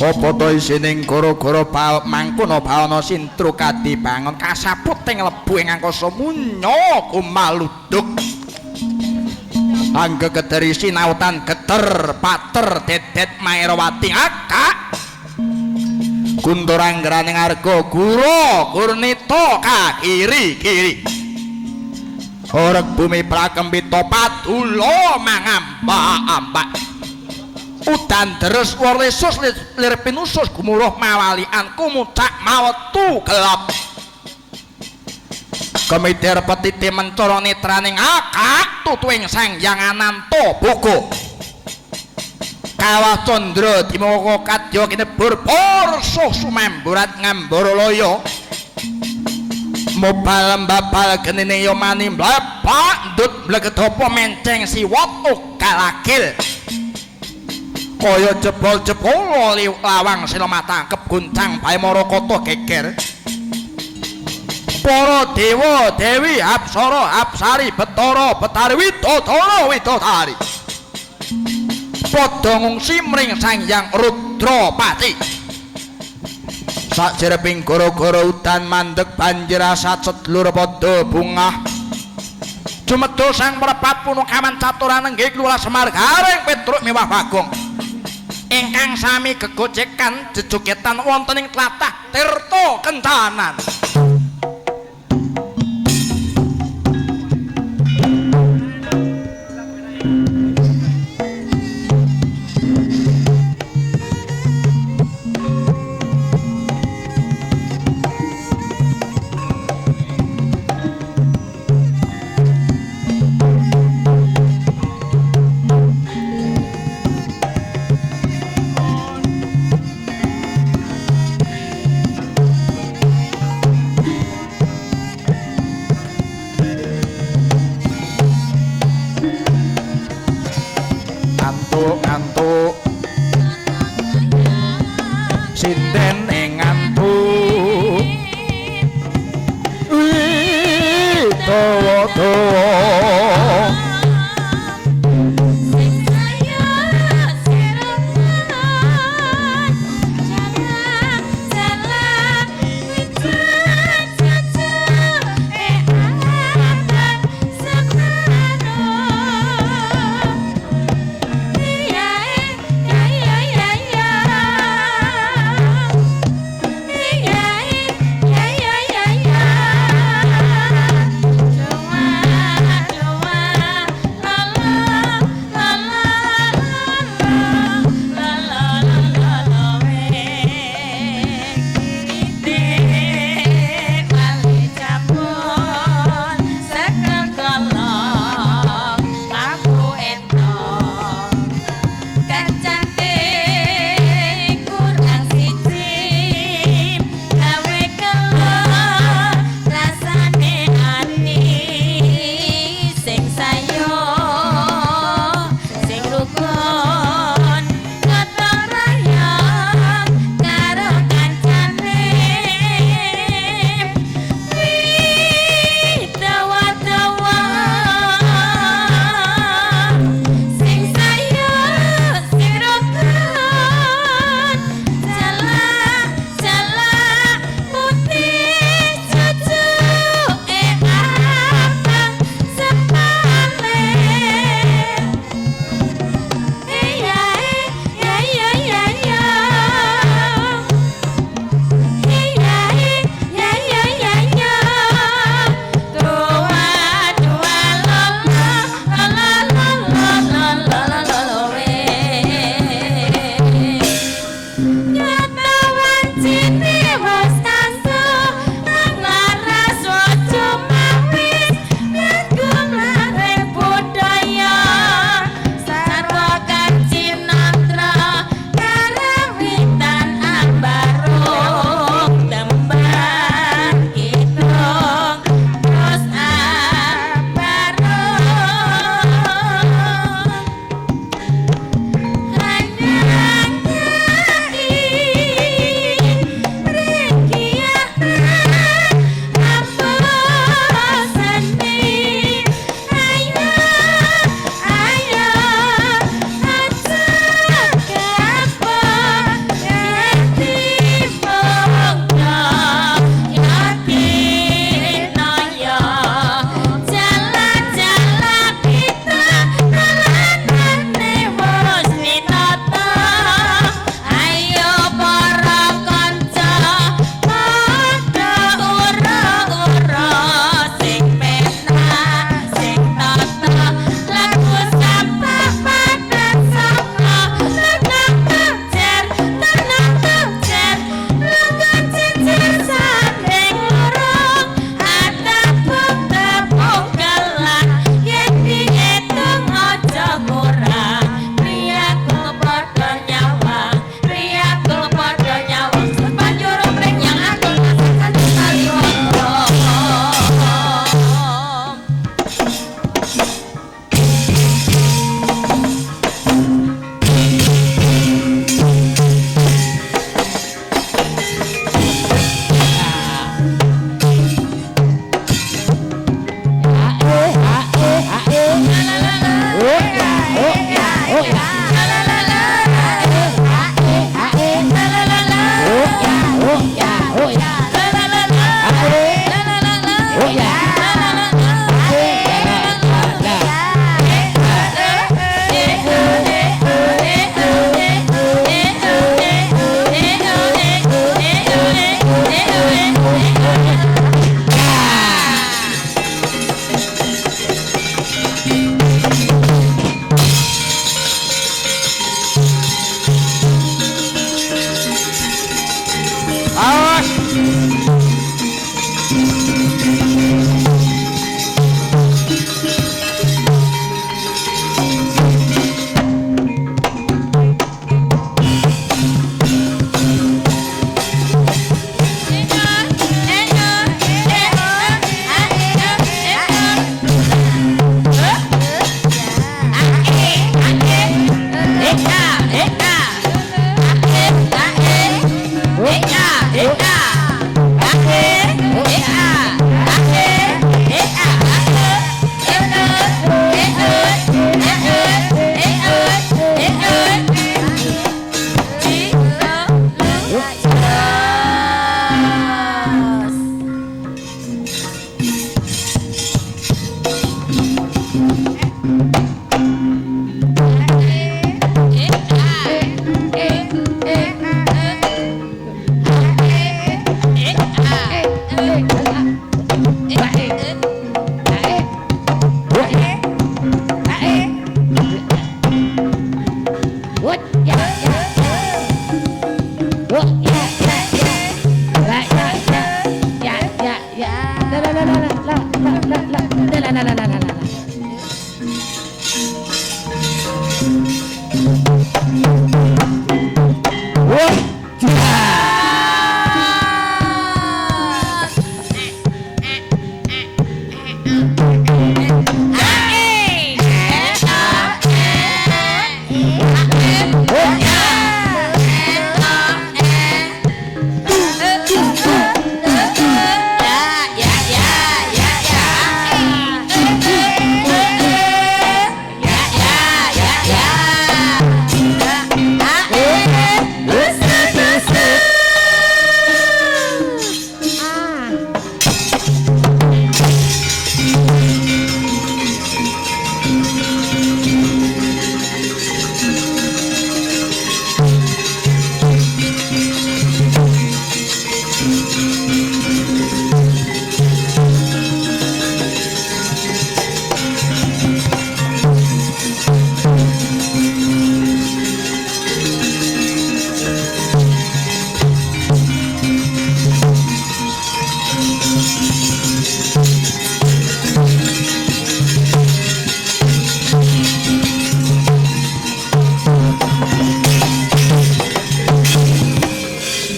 Apa to isining gara-gara mangkono bawana sintru kadibangun kasaput ing lebu ing angkasa munya kumaluduk angge gederi sinautan geter pater dedet Maerowati akak Gunturanggraning arga gura gurnita kakiri-kiri orek bumi prakembita padula mangambak-ambak udan deres walesus lir pinusus gumuruh mawalian kumucak mawetu gelap kemidir petiti mencoro netraning akak tutuing Sanghyang Ananta Boga kawah condra dimoko kadya kinebur porso sumemburat ngambara laya mobal mbabal genine yomani mlepak ndut mlegedapa menceng siwat ukalakil kaya jebol-jebol lawang sila tangkep guncang Baemara Kata geger para dewa dewi apsara apsari betara betari widodara widodari padha ngungsi mring Sanghyang Rudrapati sajreping gara-gara udan mandeg banjir asat sedulur padha bungah jumedhul sang mrepat punakawan caturan nenggih Lurah Semar Garing Petruk Miwah Bagong ingkang sami gegojekan jejogetan wonten ing tlatah Tirta Kencanan ngantuk sinden ing ngantuk dawa-dawa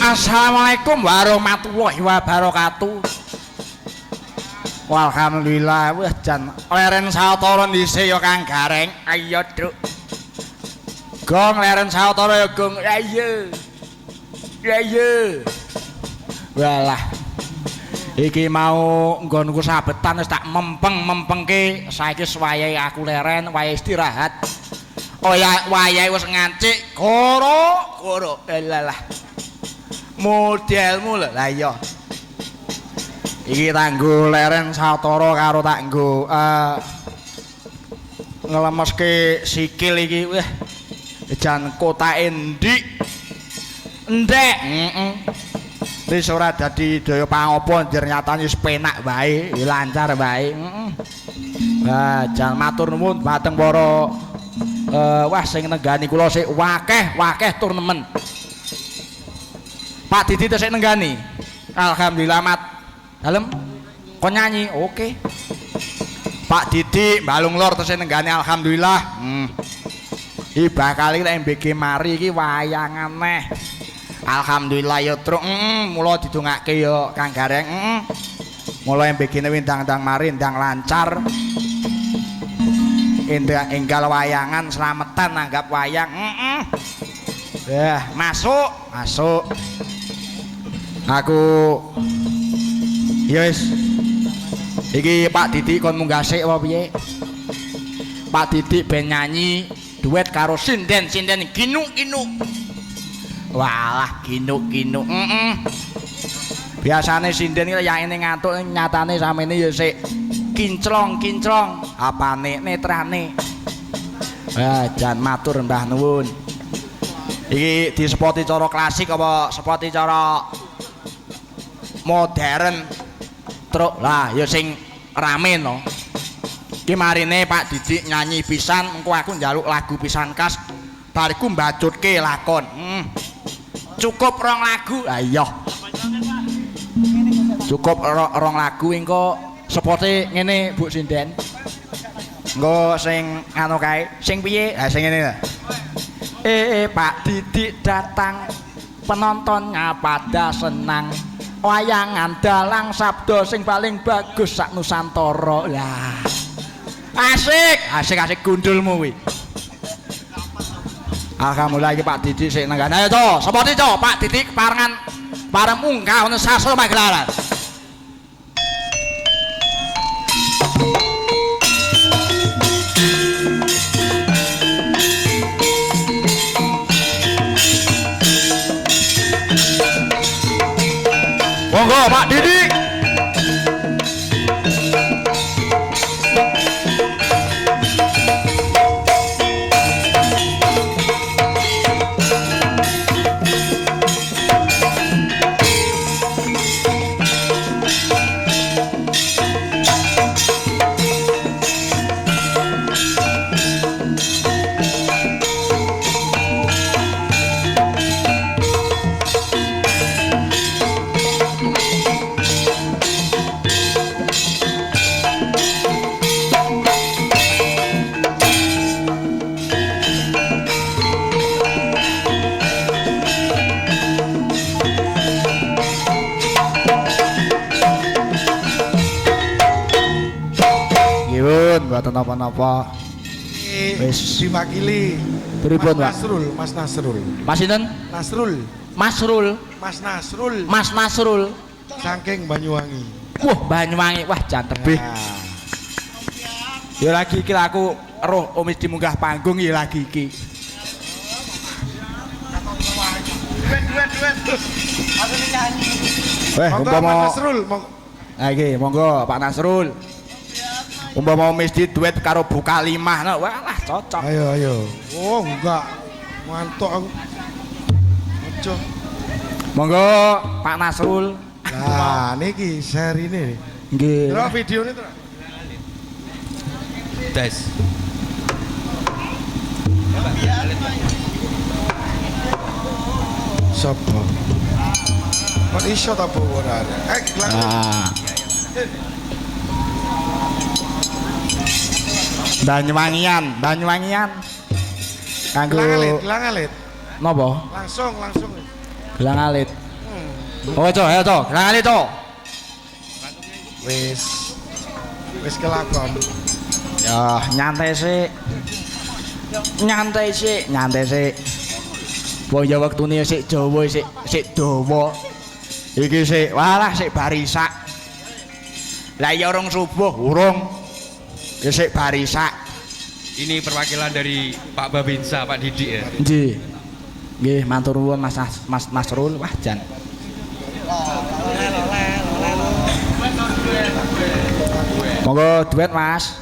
Assalamualaikum warahmatullahi wabarakatuh. Alhamdulillah wis jan leren sawetara dhisik ya Kang Gareng. Ayo, Duk. Gong leren sawetara ya, Gong. Ya iya. Ya iya. Walah. Iki mau nggonku sabetan wis tak mempeng-mempengke. Saiki wayahe aku leren, wayahe istirahat. Oh ya, wayahe wis ngancik. Goro. Lalah. Modelmu lho. Lah iya. Iki tak nggo leren sawetara karo tak nggo ngelemeske sikil iki. Wah. Jan kotake ndik. Ndek. Wis ora dadi daya pangapa njer nyatane wis penak wae, lancar wae. Lah jan matur nuwun dhateng para wah sing nenggani kula sik wakeh turnemen. Pak Didi tesih nenggani. Alhamdulillah mat. Dalem kon nyanyi. Oke. Pak Didi Balung Lor tesih nenggani alhamdulillah. Iki bakal iki MBG mari iki wayangan neh. Alhamdulillah ya truk. Mula didongake ya Kang Gareng. Mula MBG-ne windang-ndang mari ndang lancar. Enggal wayangan slametan nanggap wayang. Masuk. Aku ya wis. Iki Pak Didi kon munggah sik apa piye? Pak Didi ben nyanyi duet karo sinden Ginu. Walah Ginu. Biasane sinden iki yaene ngantuk nyatane samene ya sik kinclong apane netrane. Jan matur Mbah nuwun. Iki disepoti cara klasik apa sepoti cara modern truk lah ya sing rame no. Iki marine Pak Didi nyanyi pisan engko aku njaluk lagu pisan kas bariku mbajutke lakon. Cukup 2 lagu. Lah iya. Cukup 2 lagu engko sepote ngene Bu Sinden. Engko sing anu kae, sing piye? Ha sing ngene lho. Pak Didi datang penontonnya pada senang. Wayangan dalang sabda sing paling bagus sak Nusantara. Lah. Asik gundulmu kuwi. Alhamdulillah iki Pak Didi sik nenggane. Ayo to, sapa to Pak Didi keparengan pareng munggah wonten sastra Magelaran. Monggo Pak Didi. napa-napa. Wis diwakili pripun, Pak? Mas Nasrul. Mas sinten? Nasrul. Masrul. Mas Nasrul. Mas Nasrul. Saking Banyuwangi. Wah, Banyuwangi. Wah, jan tebih. Ya lagi iki aku roh mesti munggah panggung ya lagi iki. Duet. Aku nyanyi. Umpama Mas Nasrul, Nah iki monggo Pak Nasrul. Umpama mesti duet karo Bu Kalimah, nah, walah cocok. Ayo. Oh, enggak. Mantuk aku. Ojo. Monggo Pak Nasrul. Nah, niki serine. Nggih. Delok videone to. Tes. Sopo? Kok iso ta ora? Ah. Banyuwangian. Kanggo Gelang alit. napa? Langsung. Gelang alit. Oh, ayo, gelang alit, to. Wis kelakon. Ya, nyantai sik. Wong ya wektune sik Jawa sik dawa. Iki sik walah sik barisak. Lah ya urung subuh, urung. Ya sik barisak. Ini perwakilan dari Pak Babinsa, Pak Didik ya. Nggih, matur nuwun Mas Nasrul. Wah, jan. Monggo duet, Mas.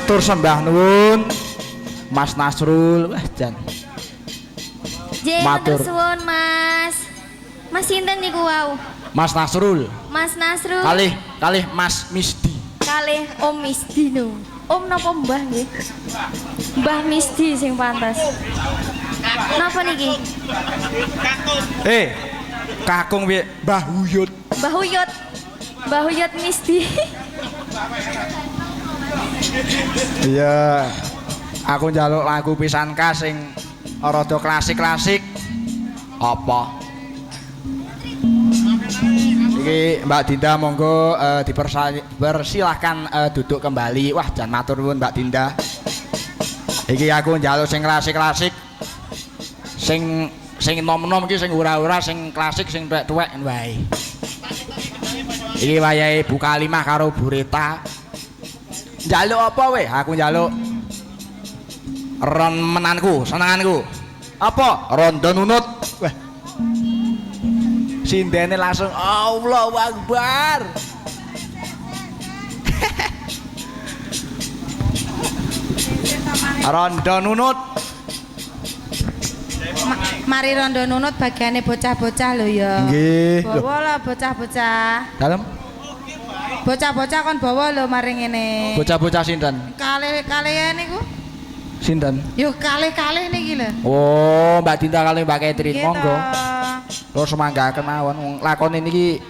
Matur sembah nuwun Mas Nasrul. Wah jan. Matur suwun Mas. Mas sinten niku wau? Mas Nasrul. Mas Nasrul. Kalih Mas Misdi. Kalih Om Misdi no. Om napa Mbah nggih? Mbah Misdi sing pantes. Napa niki? Kakung piye? Mbah Huyut. Mbah Huyut. Mbah Huyut Misdi. Iya. Aku njaluk lagu pisanka sing rada klasik-klasik. Apa? Iki Mbak Dinda monggo dipersilahkan duduk kembali. Wah, jan matur nuwun Mbak Dinda. Iki aku njaluk sing klasik-klasik. Sing nom-nom iki sing ora-ora, sing klasik sing tuwek-tuwek wae. Iki wayahe Bu Kalimah karo Bu Rita. Njaluk apa weh? Aku njaluk ron menanku, senenganku. Apa? Rondo nunut. Wah. Sindene langsung Allahu Akbar. Rondo nunut. Mari rondo nunut bagiane bocah-bocah lho ya. Nggih. Bawa lah bocah-bocah. Dalem. Bocah-bocah kon bawa lho mari ngene. Bocah-bocah sinten? Kalih-kalih niku. Sinten? Yo kalih-kalih niki lho. Oh, Mbak Dinda kali Mbak Catherine Gitu. monggo. Terus semanggaken mawon wong lakone niki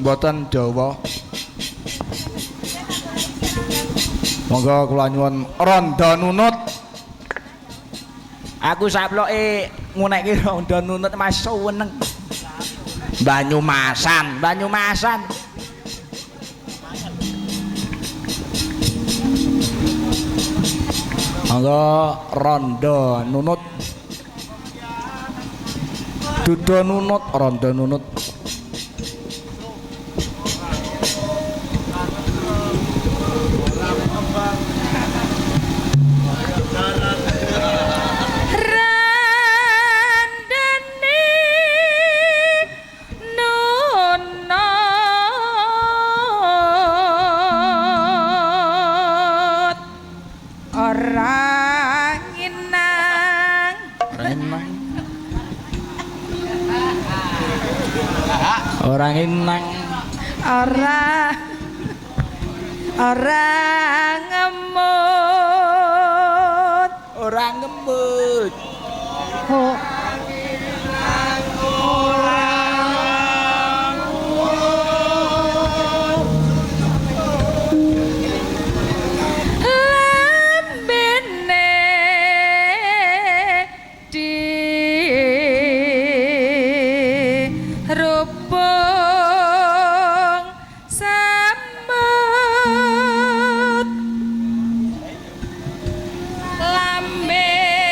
mboten Jawa. Monggo kula nyuwun rondo nunut. Aku saploke ngunekke rondo nunut Mas seneng. Banyumasan. Monggo rondo nunut. Dudo nunut, rondo nunut. Randane nunut ora nginang. Orang inang. Ora ngemut. Orang ngembut. Oh. Lambene di rubung sambut. Lambene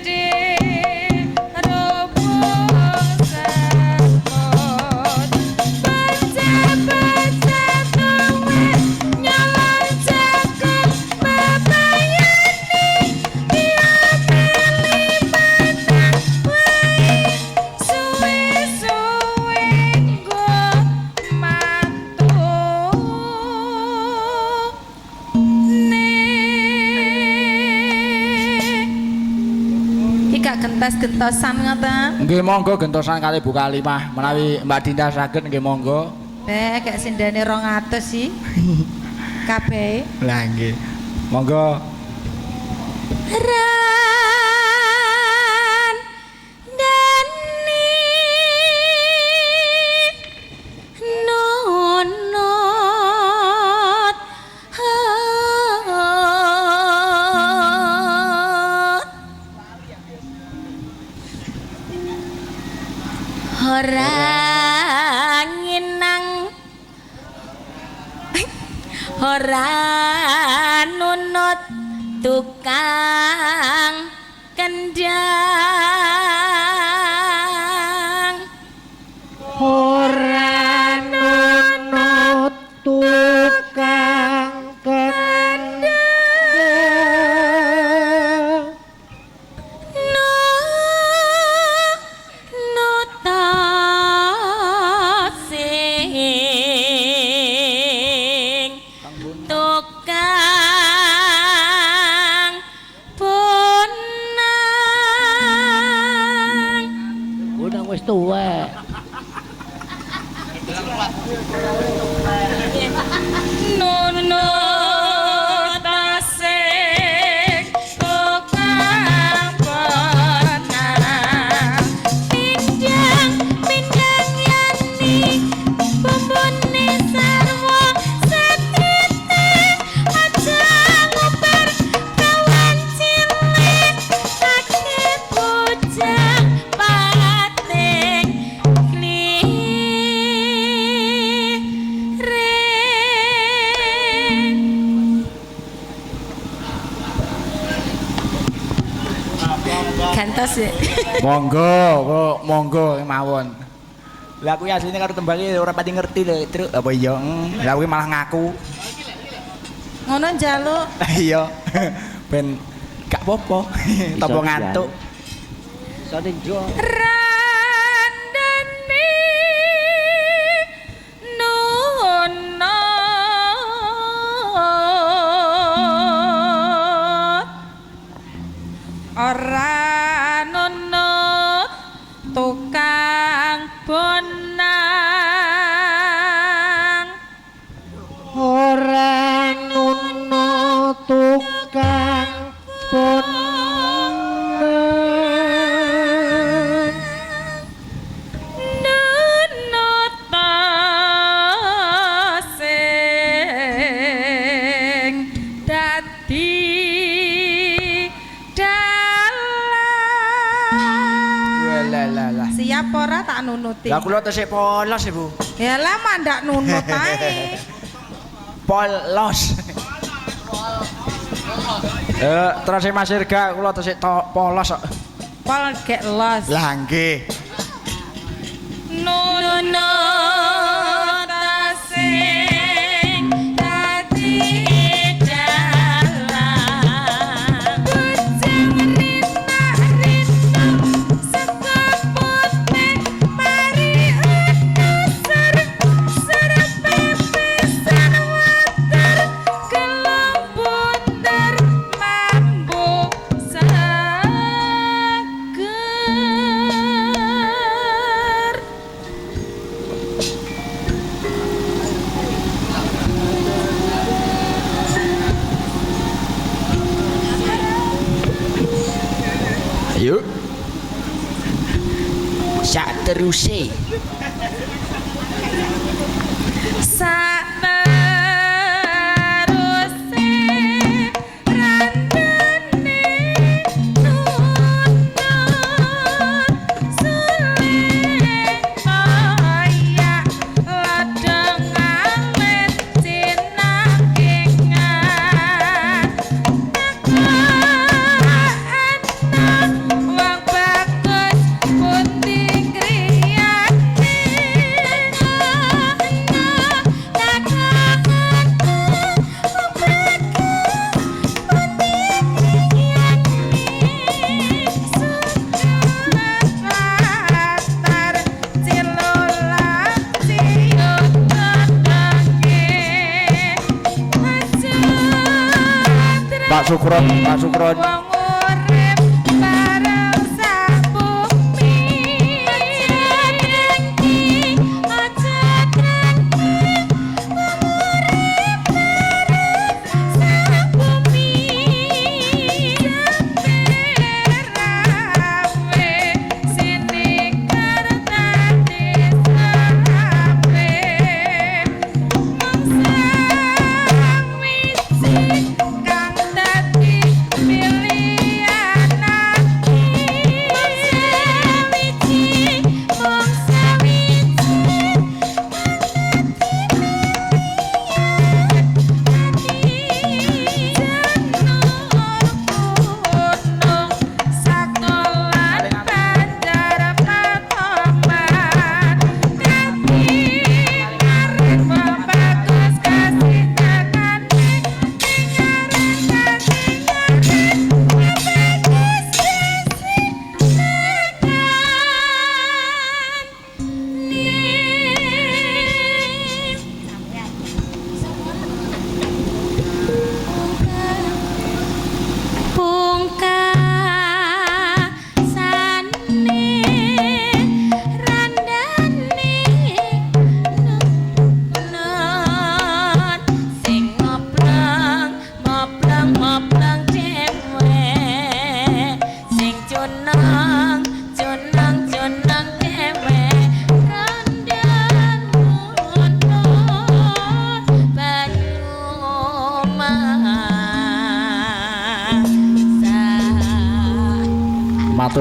di rubung sambut. Baca-baca kowe nyolong jagung bebayani dia kelibatang wae suwe-suwe nggo mantu Ika gentos-gentosan ngoten. Nggih monggo gentosan kali Bu Kalimah menawi Mbak Dinda saged nggih monggo. Gak sindane 200 sih. Kabeh. Lah nggih. Monggo. Randane nunut. Ora nginang. Ora nunut tukang kendang. Ora nunut tukang kendang. Tukang Nunut tasik tukang benang Mindang yani bumbune sarwa setitik aja ngubar kawan cilik kaki bujang pating gantos ya. monggo mawon. Lah kuwi asline karo tembake ora pati ngerti lho, Truk. Apa iya? Lah kuwi malah ngaku. Ngono njaluk. Iya. Ben gak apa-apa. Topo ngantuk. Randane nunut ora nunut tukang bonang Ora nunut tukang bonang nunut tasing dadi Lah. siap ora tak nunuti Lah kula tesih polos, Ibu. ya lah mandak nunut ae Polos. Terus Mas Irga kula tesih polos kok. pol gek los Lah nggih. nunut tasing dadi dalang bujang rina saka putih mari utusur serep pepesan water kelombunder mambu sager Ayo. Sak teruse. sak teruse randane nunut suling kaya ladang alit cinangkingan wong bagus pundi griyane Pak Sukron, Pak Sukron. Wong urip bareng sabumi aja drengki wong urip bareng sabumi rawe sini kartane serape mangsa wisi kang dadi pilih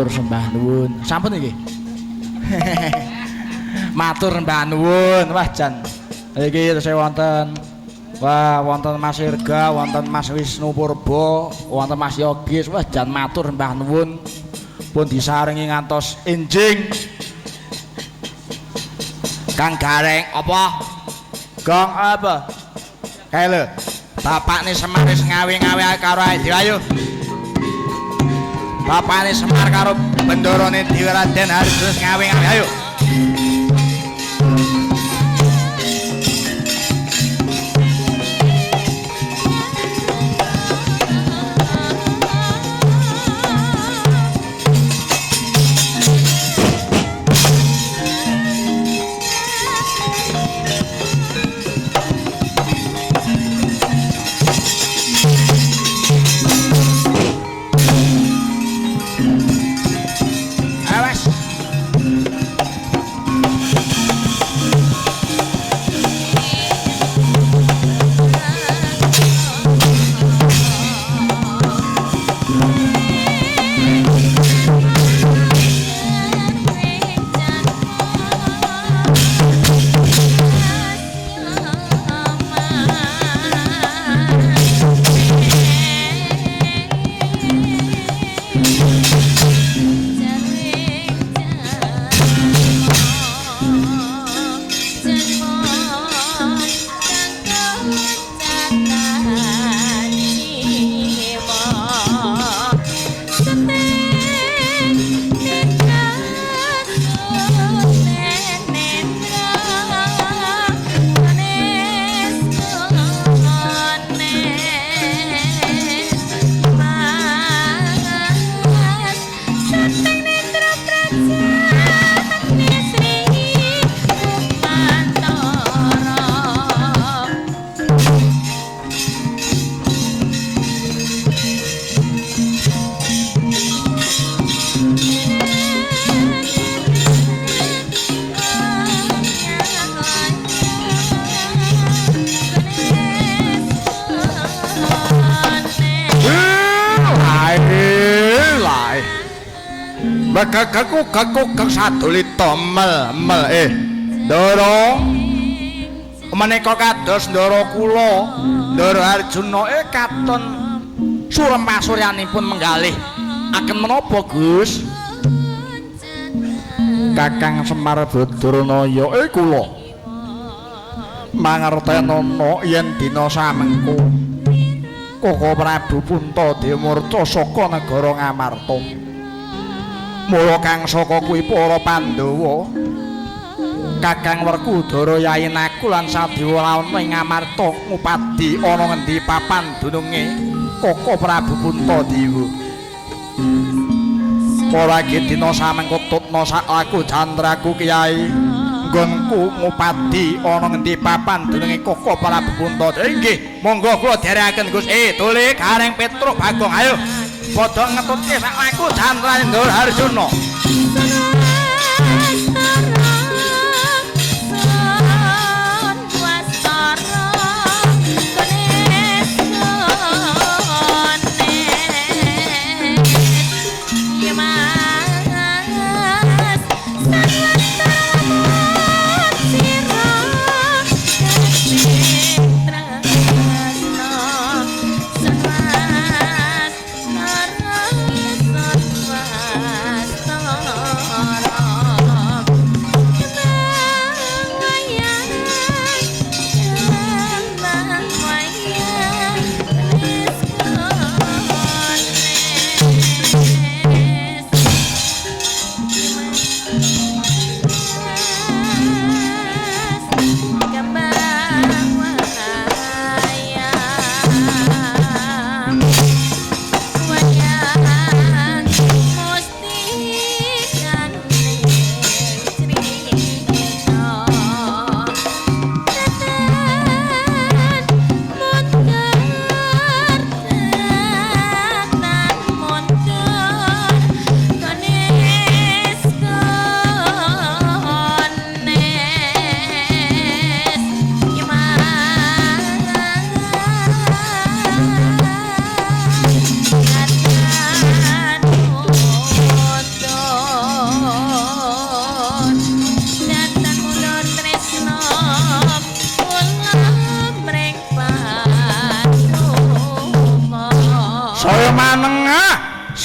matur sembah nuwun. Sampun iki. Matur sembah nuwun. Wah jan. Iki tesih wonten wonten Mas Irga, wonten Mas Wisnu Purba, wonten Mas Yogis. Wah jan matur sembah nuwun. Pun disarengi ngantos enjing. Kang Gareng apa? Gong apa? Kae lho. Bapakne Semar wis ngawi-ngawi karo Ayu. Bapakne Semar karo bendarane Dewi Raden Harjo wis ngawi-ngawi ayo. Gaguk sadulita mel Ndara menika kados Ndara kula Ndara Arjuna katon suremasuryanipun menggalih aken menapa Gus Kakang Semar Badranaya kula mangertenana yen dina samengko Koko Prabu Puntadewarta saka negara Ngamarta mula kang saka kuwi para Pandhawa Kakang Werkudara yayinaku lan Sadewa lawan ing Ngamarta ngupadi ana ngendi papan dununge Koko Prabu Puntadewa Ora iki dina samengko tutna sak aku jandraku Kyai nggonku ngupadi ana ngendi papan dununge Koko Prabu Puntadewa inggih monggo kula dherekaken Gus Dole Gareng Petruk Bagong ayo padha ngetutke sak aku jandrane Ndara Arjuna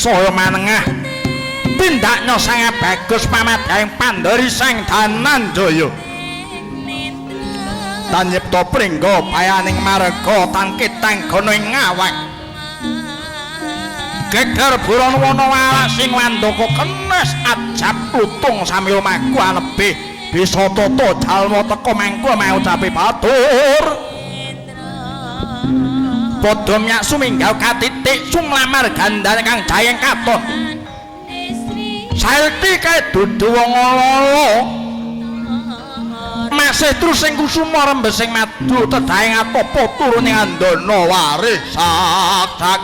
saya manengah tindaknya sangat bagus pamadyaing Pandori sang Dananjaya tan nyipta pringga payaning marga tan kitang gana ing ngawak geger buron wana walak sing wandaka kenes ajab utung sami omahku anebih bisa tata jalma teka mangku mau ucapi batur padha nyak suminggaw katitik sumlamar gandane kang jayeng katon saiki kae dudu wong lolo masih terus sing kusuma rembesing madu tedhaing atopo turune andana waris sak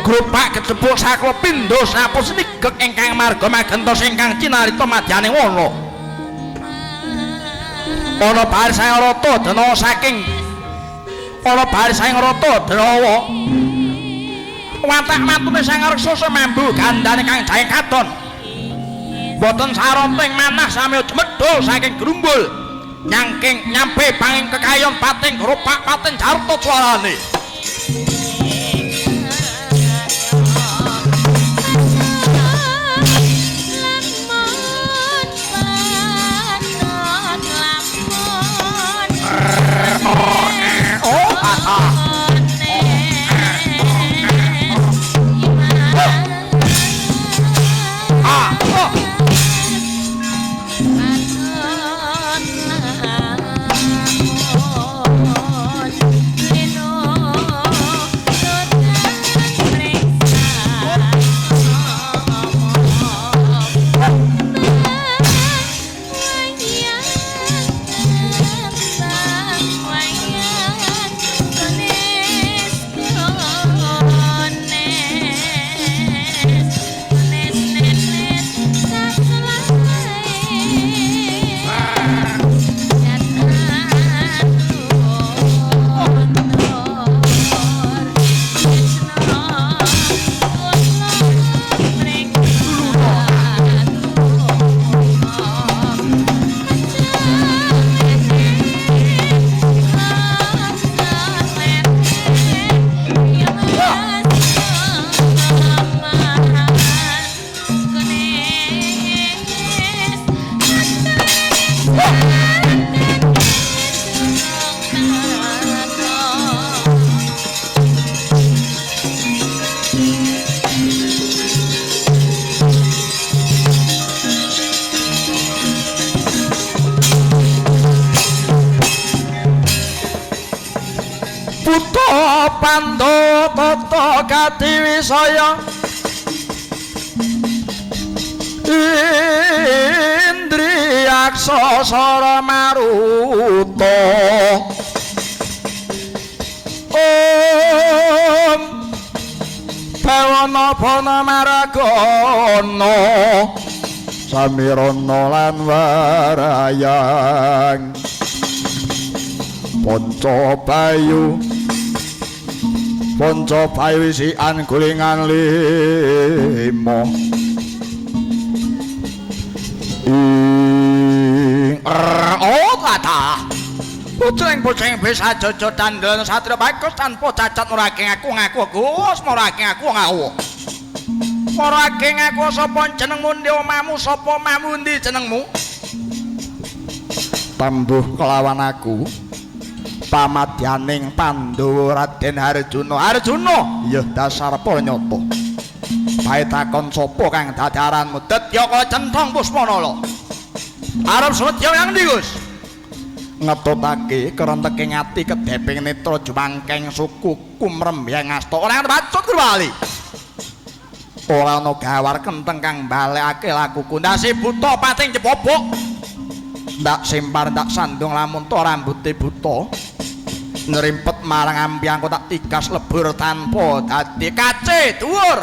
grupak kecebuk saklo pindho sapus nigek ingkang marga magentos ingkang cinarita madyaning wana ana barising rata dana saking ana barising rata drawa watak matune sang reksa mambu gandane kang jaeng katon boten saronting manah sami medhul saking grumbul nyangking nyampe panging kekayon pating grupak pating jarta swarane Pandha tata kadiwisaya Indriyaksa sara maruta Om Bawana bana maragana Samirana lan warayang Pancabayu Pancabayu wisikan gulingan lima oh kata pucing bisa jojo dandan satria bagus tanpa cacat nurake ngaku Gus nurake ngaku nurake ngaku sapa jenengmu ndi omahmu sapa omahmu ndi jenengmu tambuh kelawan aku pamadyaning Pandhawa Raden Harjuna iya dasar pranyata bae takon sapa kang dadi aranmu Dadyaka Centhong Puspanala arep sedya yang ndi Gus ngetutake kerenteking ati kedheping netra jumangkeng suku kumrembyang asta ora bacut kembali ora ana gawar kenteng kang balekake lakuku ndase buta pating jebobok ndak simpar ndak sandung lamun to rambuté buta nerimpet marang ampiangku tak tigas lebur tanpa dadi kace dhuwur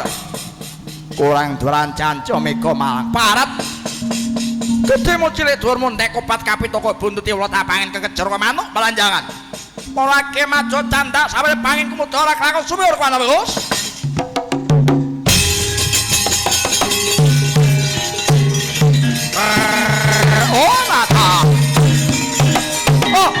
kurang duran canco mega malang parat gedhe mu cilik dhuwur muntek kopat kapitaka buntuti ulo tapangen kekejer kok manuk balanjangan mulake majo candak sampe pangin kumudha ora kelakon sumur kono Gus oh nata oh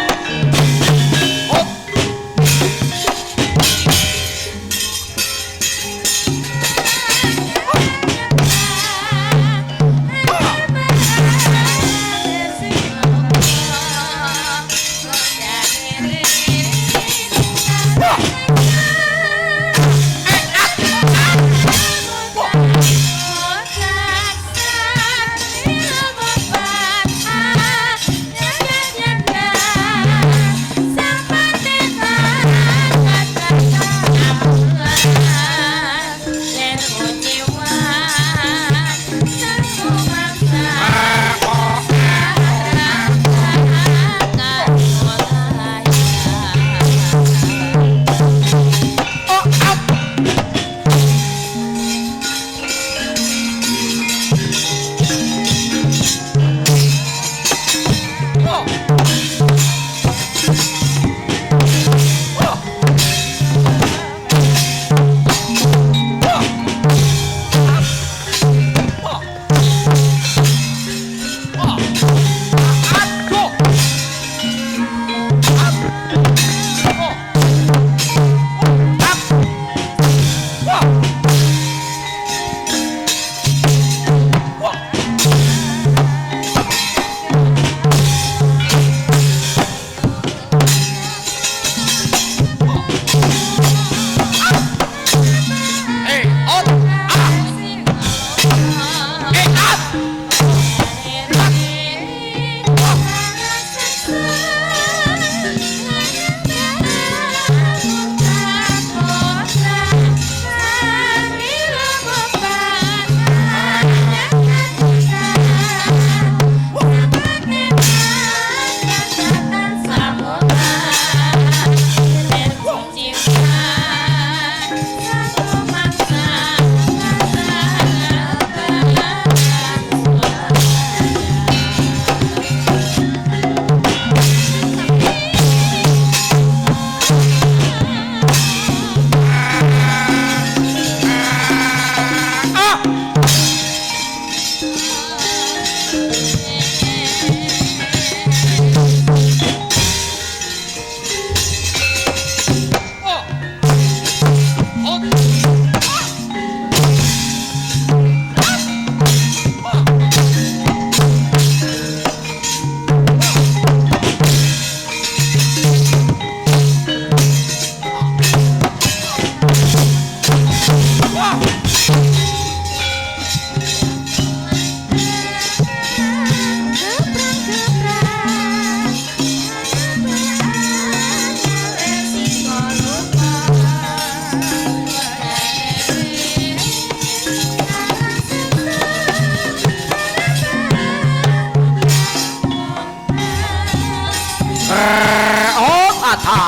Oh, ata.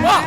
Wah.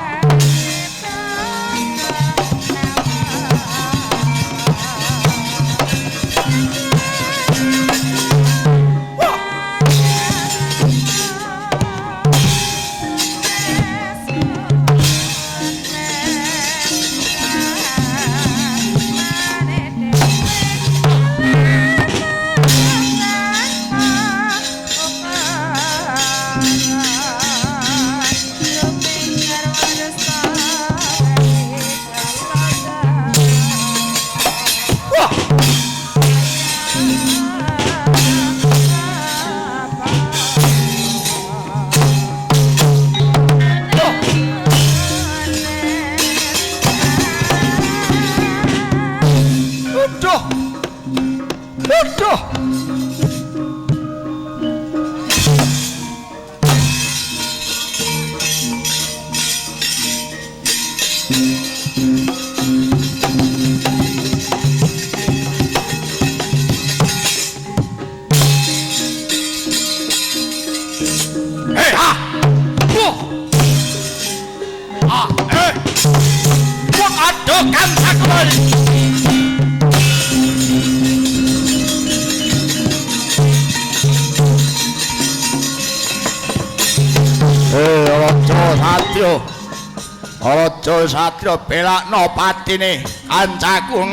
Raja Satya belakno patine kancaku.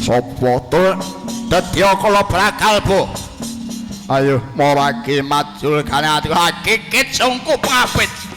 Sapa to dadi kala bakal bu. Ayo maragi majul kane ati kikit sungkup ngapit.